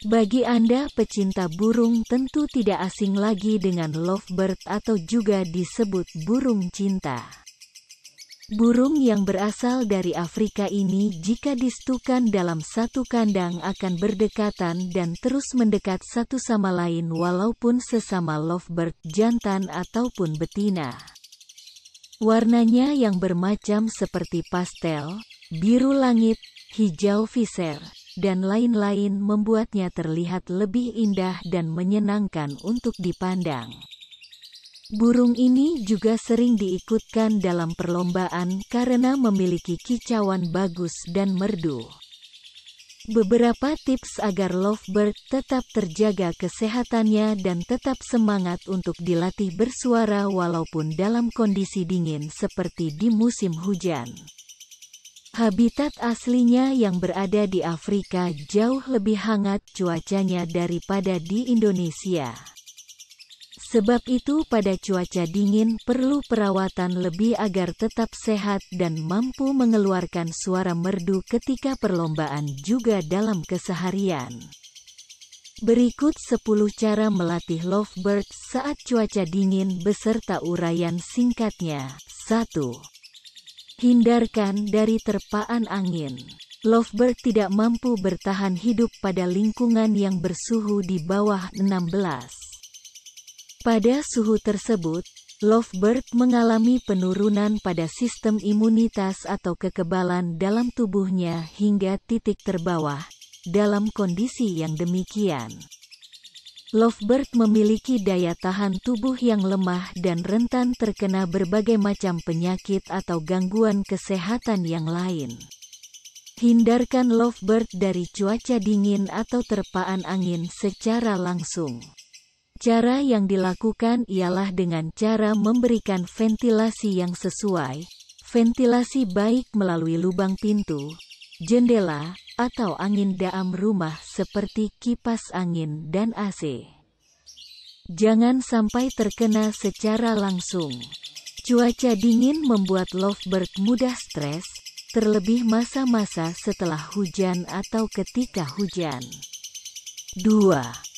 Bagi Anda pecinta burung tentu tidak asing lagi dengan lovebird atau juga disebut burung cinta. Burung yang berasal dari Afrika ini jika disetukan dalam satu kandang akan berdekatan dan terus mendekat satu sama lain walaupun sesama lovebird jantan ataupun betina. Warnanya yang bermacam seperti pastel, biru langit, hijau visir, dan lain-lain membuatnya terlihat lebih indah dan menyenangkan untuk dipandang. Burung ini juga sering diikutkan dalam perlombaan karena memiliki kicauan bagus dan merdu. Beberapa tips agar lovebird tetap terjaga kesehatannya dan tetap semangat untuk dilatih bersuara walaupun dalam kondisi dingin seperti di musim hujan. Habitat aslinya yang berada di Afrika jauh lebih hangat cuacanya daripada di Indonesia. Sebab itu pada cuaca dingin perlu perawatan lebih agar tetap sehat dan mampu mengeluarkan suara merdu ketika perlombaan juga dalam keseharian. Berikut 10 cara melatih lovebird saat cuaca dingin beserta uraian singkatnya. 1. Hindarkan dari terpaan angin. Lovebird tidak mampu bertahan hidup pada lingkungan yang bersuhu di bawah 16. Pada suhu tersebut, lovebird mengalami penurunan pada sistem imunitas atau kekebalan dalam tubuhnya hingga titik terbawah. Dalam kondisi yang demikian, lovebird memiliki daya tahan tubuh yang lemah dan rentan terkena berbagai macam penyakit atau gangguan kesehatan yang lain. Hindarkan lovebird dari cuaca dingin atau terpaan angin secara langsung. Cara yang dilakukan ialah dengan cara memberikan ventilasi yang sesuai, ventilasi baik melalui lubang pintu, jendela, atau angin daam rumah seperti kipas angin dan AC. Jangan sampai terkena secara langsung. Cuaca dingin membuat lovebird mudah stres, terlebih masa-masa setelah hujan atau ketika hujan. 2.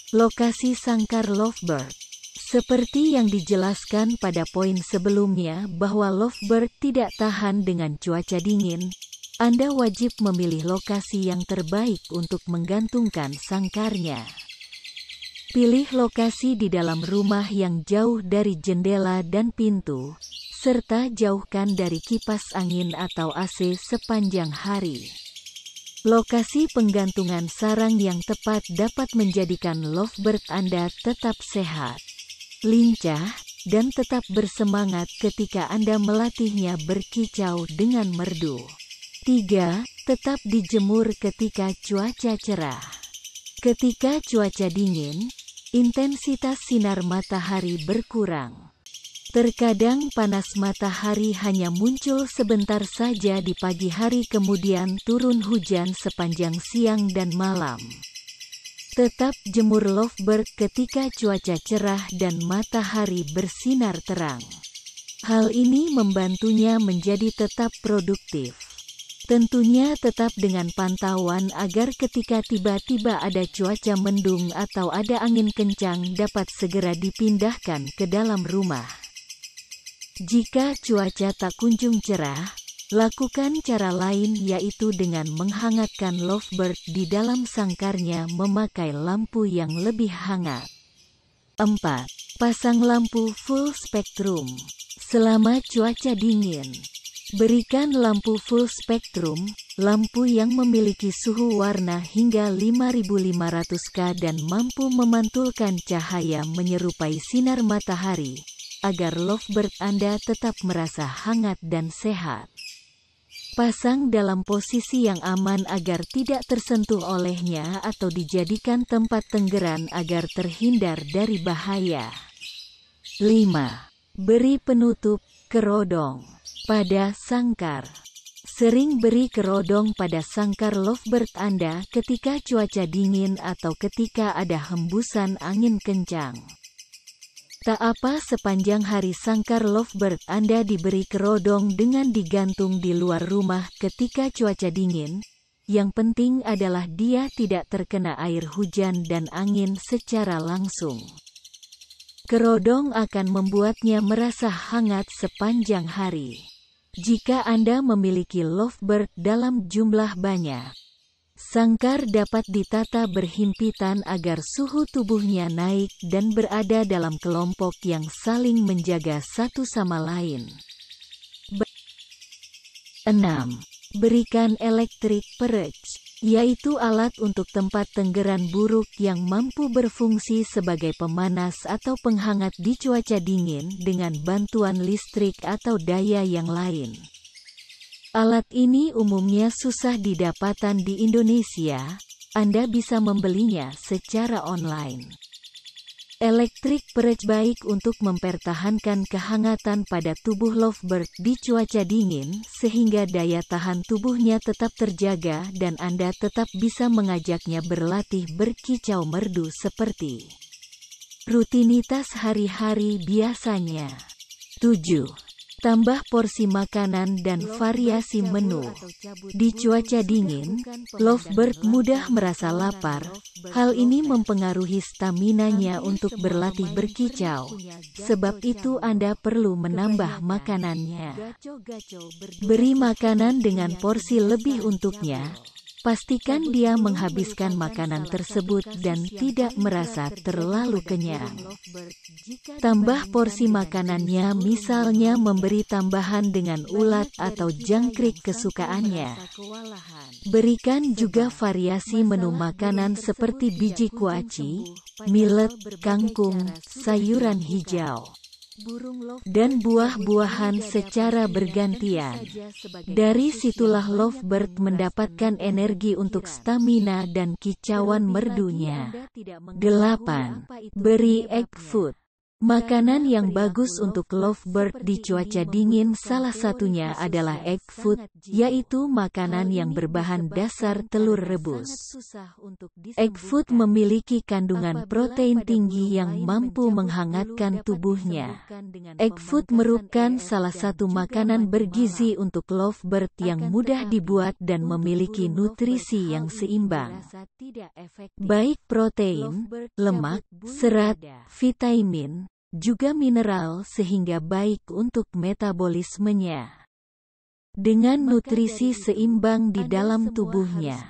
Lokasi sangkar lovebird. Seperti yang dijelaskan pada poin sebelumnya bahwa lovebird tidak tahan dengan cuaca dingin, Anda wajib memilih lokasi yang terbaik untuk menggantungkan sangkarnya. Pilih lokasi di dalam rumah yang jauh dari jendela dan pintu, serta jauhkan dari kipas angin atau AC sepanjang hari. Lokasi penggantungan sarang yang tepat dapat menjadikan lovebird Anda tetap sehat, lincah, dan tetap bersemangat ketika Anda melatihnya berkicau dengan merdu. 3. Tetap dijemur ketika cuaca cerah. Ketika cuaca dingin, intensitas sinar matahari berkurang. Terkadang panas matahari hanya muncul sebentar saja di pagi hari kemudian turun hujan sepanjang siang dan malam. Tetap jemur lovebird ketika cuaca cerah dan matahari bersinar terang. Hal ini membantunya menjadi tetap produktif. Tentunya tetap dengan pantauan agar ketika tiba-tiba ada cuaca mendung atau ada angin kencang dapat segera dipindahkan ke dalam rumah. Jika cuaca tak kunjung cerah, lakukan cara lain yaitu dengan menghangatkan lovebird di dalam sangkarnya memakai lampu yang lebih hangat. 4. Pasang lampu full spektrum. Selama cuaca dingin, berikan lampu full spektrum, lampu yang memiliki suhu warna hingga 5500 K dan mampu memantulkan cahaya menyerupai sinar matahari, agar lovebird Anda tetap merasa hangat dan sehat. Pasang dalam posisi yang aman agar tidak tersentuh olehnya atau dijadikan tempat tenggeran agar terhindar dari bahaya. 5. Beri penutup kerodong pada sangkar. Sering beri kerodong pada sangkar lovebird Anda ketika cuaca dingin atau ketika ada hembusan angin kencang. Tak apa sepanjang hari sangkar lovebird Anda diberi kerodong dengan digantung di luar rumah ketika cuaca dingin, Yang penting adalah dia tidak terkena air hujan dan angin secara langsung. Kerodong akan membuatnya merasa hangat sepanjang hari. Jika Anda memiliki lovebird dalam jumlah banyak, sangkar dapat ditata berhimpitan agar suhu tubuhnya naik dan berada dalam kelompok yang saling menjaga satu sama lain. 6. Berikan electric perch, yaitu alat untuk tempat tenggeran buruk yang mampu berfungsi sebagai pemanas atau penghangat di cuaca dingin dengan bantuan listrik atau daya yang lain. Alat ini umumnya susah didapatan di Indonesia. Anda bisa membelinya secara online. Electric perch baik untuk mempertahankan kehangatan pada tubuh lovebird di cuaca dingin sehingga daya tahan tubuhnya tetap terjaga dan Anda tetap bisa mengajaknya berlatih berkicau merdu seperti rutinitas hari-hari biasanya. 7. Tambah porsi makanan dan variasi menu. Di cuaca dingin, lovebird mudah merasa lapar. Hal ini mempengaruhi stamina-nya untuk berlatih berkicau. Sebab itu Anda perlu menambah makanannya. Beri makanan dengan porsi lebih untuknya. Pastikan dia menghabiskan makanan tersebut dan tidak merasa terlalu kenyang. Tambah porsi makanannya, misalnya memberi tambahan dengan ulat atau jangkrik kesukaannya. Berikan juga variasi menu makanan seperti biji kuaci, millet, kangkung, sayuran hijau, dan buah-buahan secara bergantian. Dari situlah lovebird mendapatkan energi untuk stamina dan kicauan merdunya. 8. Beri egg food. Makanan yang bagus untuk lovebird di cuaca dingin salah satunya adalah egg food, yaitu makanan yang berbahan dasar telur rebus. Egg food memiliki kandungan protein tinggi yang mampu menghangatkan tubuhnya. Egg food merupakan salah satu makanan bergizi untuk lovebird yang mudah dibuat dan memiliki nutrisi yang seimbang. Baik protein, lemak, serat, vitamin, juga mineral sehingga baik untuk metabolismenya. Dengan nutrisi seimbang di dalam tubuhnya,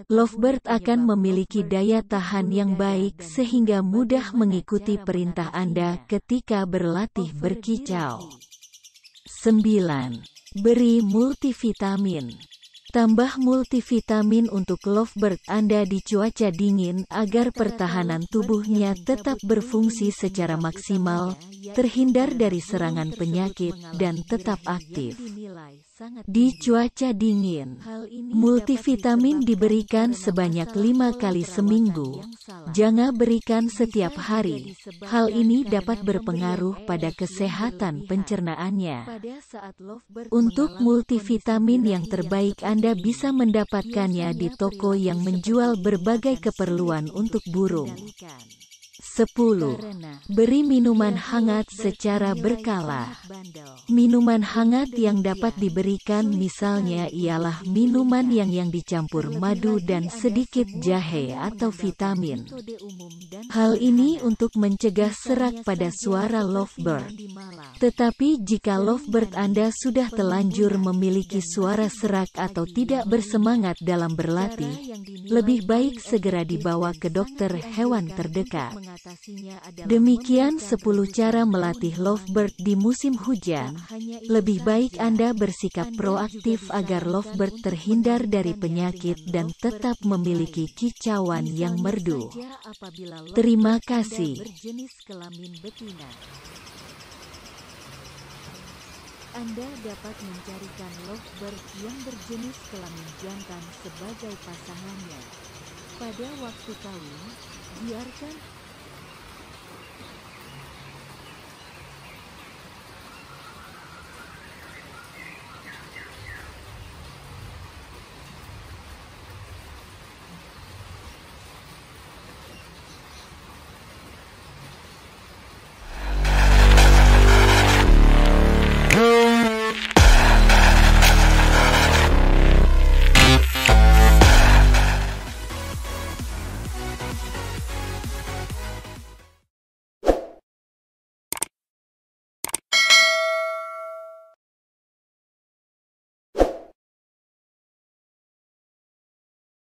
lovebird akan memiliki daya tahan yang baik sehingga mudah mengikuti perintah Anda ketika berlatih berkicau. 9. Beri multivitamin. Tambah multivitamin untuk lovebird Anda di cuaca dingin agar pertahanan tubuhnya tetap berfungsi secara maksimal, terhindar dari serangan penyakit, dan tetap aktif. Di cuaca dingin, multivitamin diberikan sebanyak 5 kali seminggu. Jangan berikan setiap hari. Hal ini dapat berpengaruh pada kesehatan pencernaannya. Untuk multivitamin yang terbaik Anda bisa mendapatkannya di toko yang menjual berbagai keperluan untuk burung. 10. Beri minuman hangat secara berkala. Minuman hangat yang dapat diberikan misalnya ialah minuman yang dicampur madu dan sedikit jahe atau vitamin. Hal ini untuk mencegah serak pada suara lovebird. Tetapi jika lovebird Anda sudah telanjur memiliki suara serak atau tidak bersemangat dalam berlatih, lebih baik segera dibawa ke dokter hewan terdekat. Demikian 10 cara melatih lovebird di musim hujan. Lebih baik Anda bersikap proaktif agar lovebird terhindar dari penyakit dan tetap memiliki kicauan yang merdu. Terima kasih. Anda dapat mencarikan lovebird yang berjenis kelamin jantan sebagai pasangannya. Pada waktu kawin, biarkan